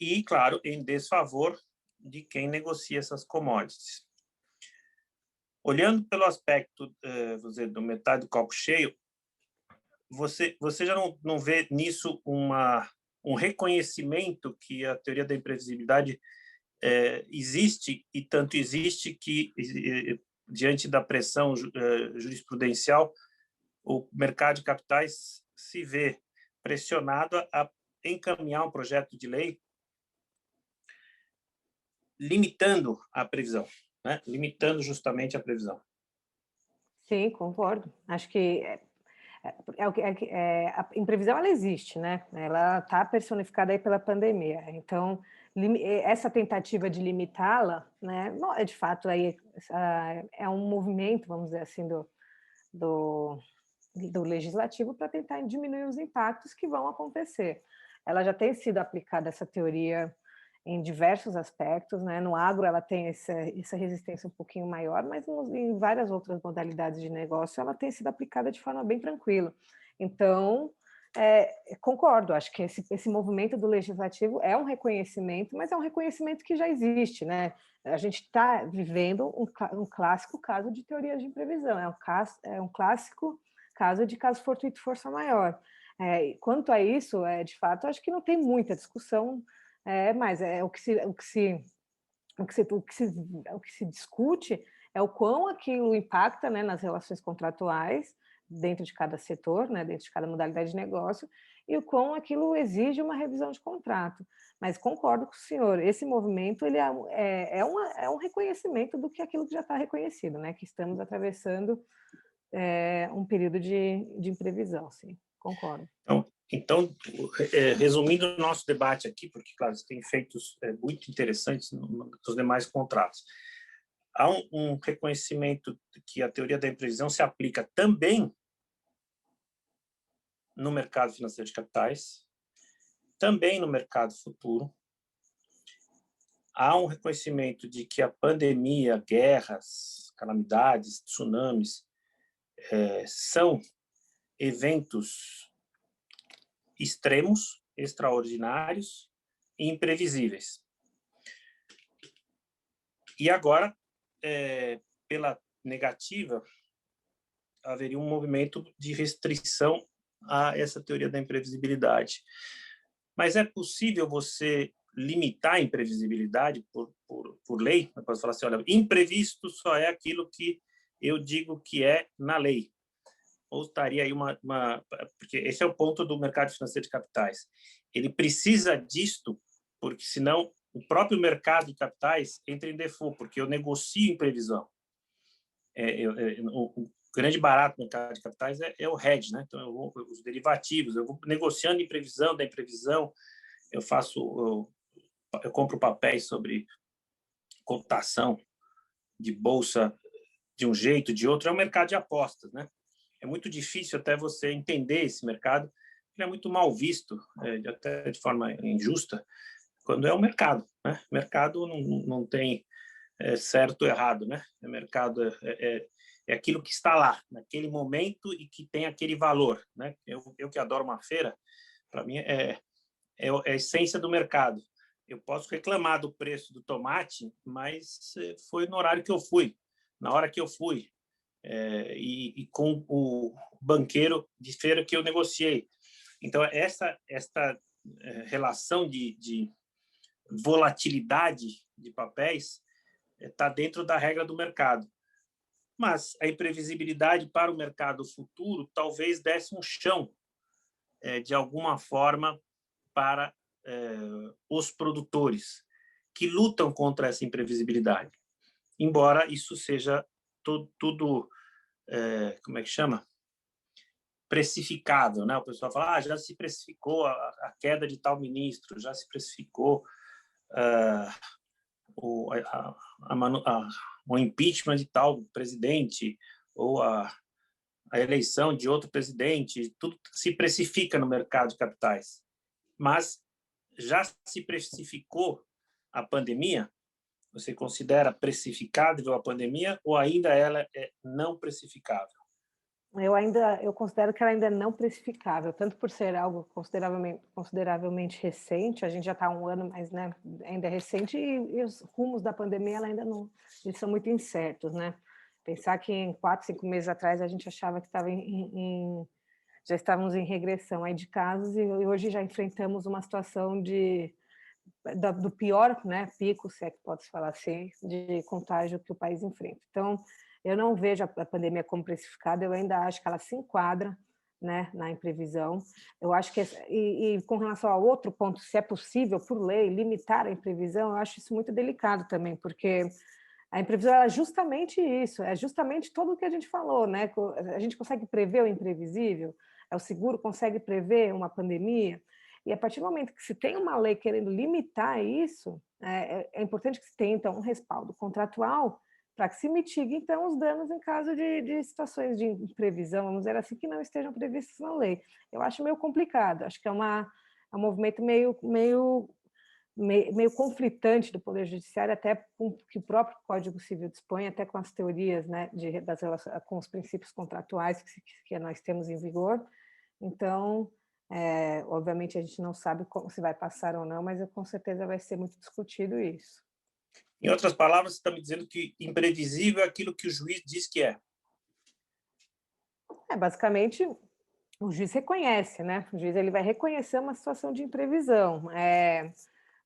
E, claro, em desfavor de quem negocia essas commodities. Olhando pelo aspecto do metade do copo cheio, você já não vê nisso um reconhecimento que a teoria da imprevisibilidade existe, e tanto existe que, diante da pressão jurisprudencial, o mercado de capitais se vê pressionado a encaminhar um projeto de lei limitando a previsão, né? Limitando justamente a previsão. Sim, concordo. Acho que a imprevisão ela existe, né? Ela está personificada aí pela pandemia. Então, essa tentativa de limitá-la, né? De fato aí é um movimento, vamos dizer assim, do legislativo para tentar diminuir os impactos que vão acontecer. Ela já tem sido aplicada, essa teoria, em diversos aspectos, né? No agro ela tem essa resistência um pouquinho maior, mas em várias outras modalidades de negócio ela tem sido aplicada de forma bem tranquila. Então, concordo, acho que esse movimento do legislativo é um reconhecimento, mas é um reconhecimento que já existe, né? A gente está vivendo um clássico caso de teoria de imprevisão, é um clássico caso de caso fortuito força maior. Quanto a isso, de fato, acho que não tem muita discussão, mas o que se discute é o quão aquilo impacta, né, nas relações contratuais dentro de cada setor, né, dentro de cada modalidade de negócio, e o quão aquilo exige uma revisão de contrato. Mas concordo com o senhor, esse movimento ele é um reconhecimento do que aquilo que já está reconhecido, né, que estamos atravessando um período de imprevisão, sim, concordo. Então, resumindo o nosso debate aqui, porque, claro, tem efeitos muito interessantes nos demais contratos. Há um reconhecimento que a teoria da imprevisão se aplica também no mercado financeiro de capitais, também no mercado futuro. Há um reconhecimento de que a pandemia, guerras, calamidades, tsunamis, são eventos extremos, extraordinários e imprevisíveis. E agora, pela negativa, haveria um movimento de restrição a essa teoria da imprevisibilidade. Mas é possível você limitar a imprevisibilidade por lei. Eu posso falar assim, olha, imprevisto só é aquilo que eu digo que é na lei. Ou estaria aí porque esse é o ponto do mercado financeiro de capitais. Ele precisa disto, porque senão o próprio mercado de capitais entra em default, porque eu negocio em previsão. O grande barato do mercado de capitais é o hedge, né? Então, os derivativos, eu vou negociando em previsão, da imprevisão, eu compro papéis sobre cotação de bolsa de um jeito, de outro, é um mercado de apostas, né? É muito difícil até você entender esse mercado, ele é muito mal visto, até de forma injusta, quando é o mercado, né? O mercado não tem certo ou errado, né? O mercado é aquilo que está lá, naquele momento e que tem aquele valor, né? Eu que adoro uma feira, para mim é a essência do mercado. Eu posso reclamar do preço do tomate, mas foi no horário que eu fui, na hora que eu fui, e com o banqueiro de feira que eu negociei. Então, esta relação de volatilidade de papéis está dentro da regra do mercado. Mas a imprevisibilidade para o mercado futuro talvez desse um chão, de alguma forma, para os produtores que lutam contra essa imprevisibilidade. Embora isso seja tudo como é que chama? Precificável, né? O pessoal fala, já se precificou a queda de tal ministro, já se precificou o impeachment de tal presidente, ou a eleição de outro presidente, tudo se precifica no mercado de capitais. Mas já se precificou a pandemia? Você considera precificável a pandemia ou ainda ela é não precificável? Eu considero que ela ainda é não precificável, tanto por ser algo consideravelmente recente, a gente já está há um ano, mas né, ainda é recente, e os rumos da pandemia ela ainda não, eles são muito incertos, né? Pensar que em 4, 5 meses atrás a gente achava que já estávamos em regressão aí de casos, e hoje já enfrentamos uma situação do pior, né, pico, se é que pode falar assim, de contágio que o país enfrenta. Então, eu não vejo a pandemia como precificada, eu ainda acho que ela se enquadra, né, na imprevisão. Eu acho que, e com relação ao outro ponto, se é possível, por lei, limitar a imprevisão, eu acho isso muito delicado também, porque a imprevisão é justamente isso, é justamente tudo o que a gente falou, né? A gente consegue prever o imprevisível, o seguro consegue prever uma pandemia, e a partir do momento que se tem uma lei querendo limitar isso, é importante que se tenha, então, um respaldo contratual para que se mitigue, então, os danos em caso de situações de imprevisão, vamos dizer assim, que não estejam previstas na lei. Eu acho meio complicado, acho que é um movimento meio conflitante do Poder Judiciário, até com o que o próprio Código Civil dispõe, até com as teorias, né, com os princípios contratuais que nós temos em vigor. Então, obviamente, a gente não sabe se vai passar ou não, mas com certeza vai ser muito discutido isso. Em outras palavras, você está me dizendo que imprevisível é aquilo que o juiz diz que é. Basicamente, o juiz reconhece, né? O juiz ele vai reconhecer uma situação de imprevisão.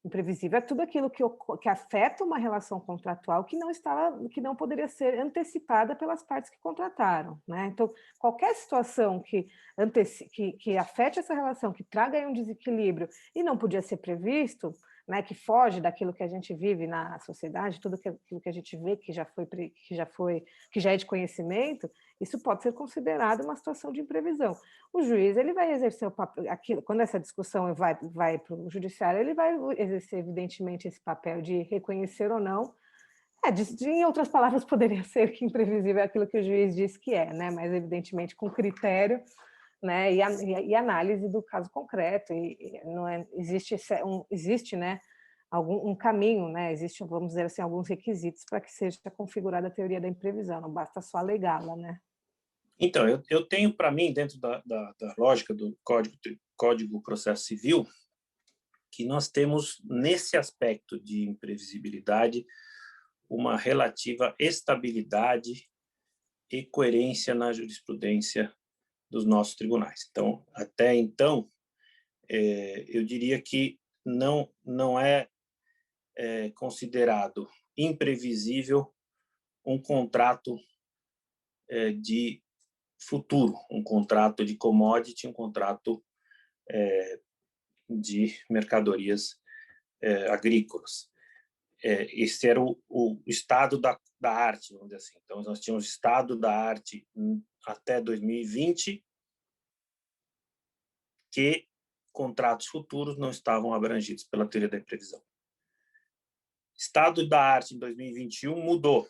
Imprevisível é tudo aquilo que afeta uma relação contratual que não poderia ser antecipada pelas partes que contrataram, né? Então, qualquer situação que afete essa relação, que traga aí um desequilíbrio e não podia ser previsto, né, que foge daquilo que a gente vive na sociedade, tudo aquilo que a gente vê que já é de conhecimento, isso pode ser considerado uma situação de imprevisão. O juiz ele vai exercer o papel, quando essa discussão vai para o judiciário, ele vai exercer, evidentemente, esse papel de reconhecer ou não. Em outras palavras, poderia ser que imprevisível é aquilo que o juiz diz que é, né? Mas, evidentemente, com critério, né? E análise do caso concreto. Existe, né? Um caminho, né? Existe, vamos dizer assim, alguns requisitos para que seja configurada a teoria da imprevisão. Não basta só alegá-la, né? Então, eu tenho para mim, dentro da lógica do Código Processo Civil, que nós temos, nesse aspecto de imprevisibilidade, uma relativa estabilidade e coerência na jurisprudência dos nossos tribunais. Então, até então, eu diria que não é considerado imprevisível um contrato de futuro, um contrato de commodity, um contrato de mercadorias agrícolas. Esse era o estado da arte, vamos dizer assim. Então, nós tínhamos o estado da arte até 2020, que contratos futuros não estavam abrangidos pela teoria da imprevisão. Estado da arte em 2021 mudou.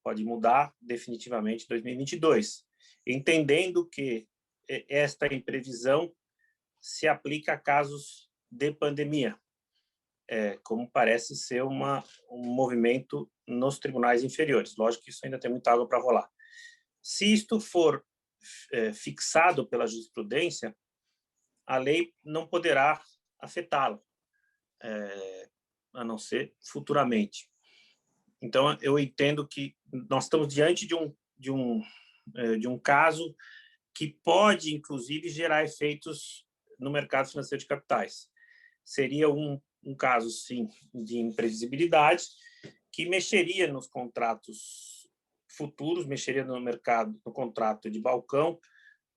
Pode mudar definitivamente em 2022, entendendo que esta imprevisão se aplica a casos de pandemia, como parece ser um movimento nos tribunais inferiores. Lógico que isso ainda tem muita água para rolar. Se isto for fixado pela jurisprudência, a lei não poderá afetá-lo, a não ser futuramente. Então, eu entendo que nós estamos diante de um caso que pode, inclusive, gerar efeitos no mercado financeiro de capitais. Seria um caso, sim, de imprevisibilidade, que mexeria nos contratos futuros, mexeria no mercado, no contrato de balcão,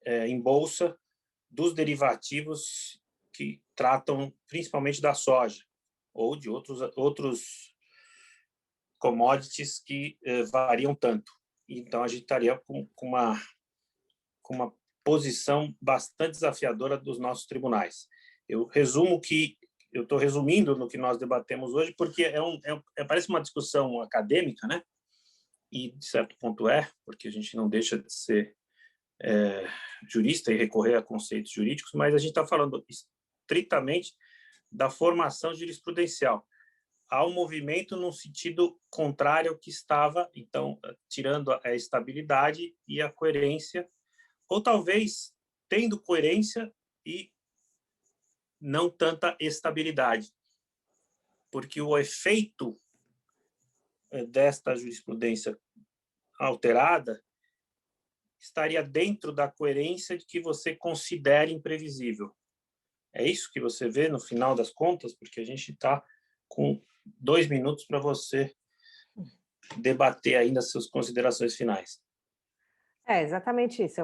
em bolsa, dos derivativos que tratam principalmente da soja ou de outros commodities que variam tanto. Então, a gente estaria com uma posição bastante desafiadora dos nossos tribunais. Eu estou resumindo no que nós debatemos hoje, porque parece uma discussão acadêmica, né? E, de certo ponto, porque a gente não deixa de ser jurista e recorrer a conceitos jurídicos, mas a gente está falando estritamente da formação jurisprudencial. Há um movimento no sentido contrário ao que estava, então, tirando a estabilidade e a coerência, ou talvez tendo coerência e não tanta estabilidade, porque o efeito desta jurisprudência alterada estaria dentro da coerência de que você considere imprevisível. É isso que você vê no final das contas, porque a gente está com 2 minutos para você debater ainda as suas considerações finais. Exatamente isso.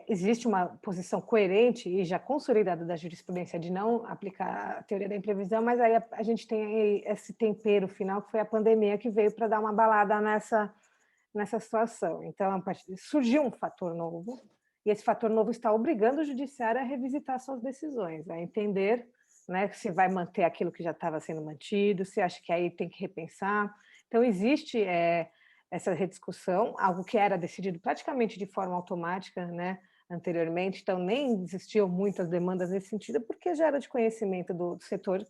Existe uma posição coerente e já consolidada da jurisprudência de não aplicar a teoria da imprevisão, mas aí a gente tem esse tempero final, que foi a pandemia, que veio para dar uma balada nessa situação. Então, surgiu um fator novo, e esse fator novo está obrigando o judiciário a revisitar suas decisões, a entender, né, se vai manter aquilo que já estava sendo mantido, se acha que aí tem que repensar. Então, existe essa rediscussão, algo que era decidido praticamente de forma automática, né, anteriormente, então nem existiam muitas demandas nesse sentido, porque já era de conhecimento do setor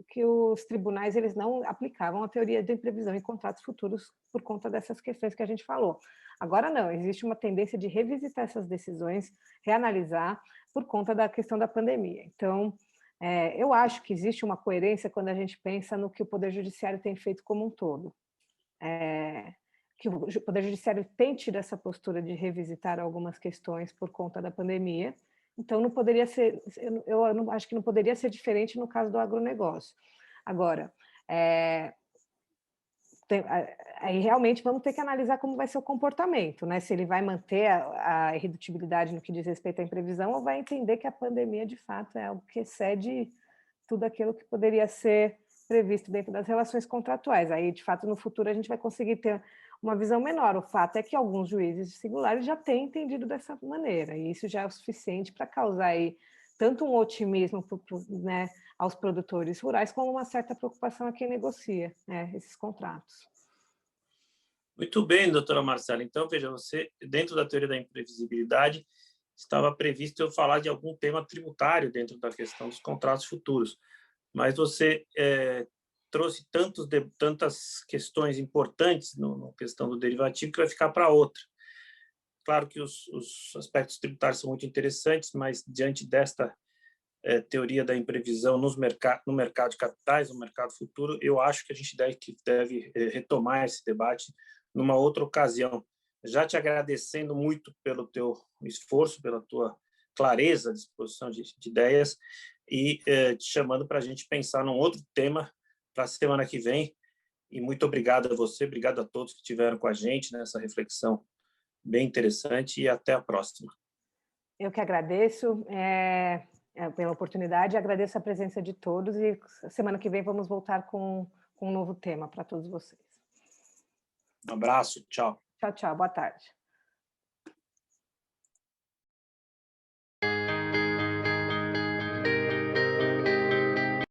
que os tribunais eles não aplicavam a teoria de imprevisão em contratos futuros por conta dessas questões que a gente falou. Agora não, existe uma tendência de revisitar essas decisões, reanalisar por conta da questão da pandemia. Então, eu acho que existe uma coerência quando a gente pensa no que o Poder Judiciário tem feito como um todo. Que o Poder Judiciário tem tido essa postura de revisitar algumas questões por conta da pandemia. Então, não poderia ser, eu não, acho que não poderia ser diferente no caso do agronegócio. Agora, aí realmente vamos ter que analisar como vai ser o comportamento, né? Se ele vai manter a irredutibilidade no que diz respeito à imprevisão ou vai entender que a pandemia, de fato, é algo que excede tudo aquilo que poderia ser previsto dentro das relações contratuais. Aí, de fato, no futuro a gente vai conseguir ter uma visão menor. O fato é que alguns juízes singulares já têm entendido dessa maneira, e isso já é o suficiente para causar aí tanto um otimismo, né, aos produtores rurais, como uma certa preocupação a quem negocia, né, esses contratos. Muito bem, doutora Marcela. Então, veja, você, dentro da teoria da imprevisibilidade, estava previsto eu falar de algum tema tributário dentro da questão dos contratos futuros, mas você trouxe tantas questões importantes na questão do derivativo que vai ficar para outra. Claro que os aspectos tributários são muito interessantes, mas diante desta teoria da imprevisão no mercado de capitais, no mercado futuro, eu acho que a gente deve retomar esse debate numa outra ocasião. Já te agradecendo muito pelo teu esforço, pela tua clareza, disposição de ideias, e te chamando para a gente pensar num outro tema para a semana que vem. E muito obrigado a você, obrigado a todos que estiveram com a gente nessa reflexão bem interessante e até a próxima. Eu que agradeço pela oportunidade, agradeço a presença de todos e semana que vem vamos voltar com um novo tema para todos vocês. Um abraço, tchau. Tchau, tchau, boa tarde.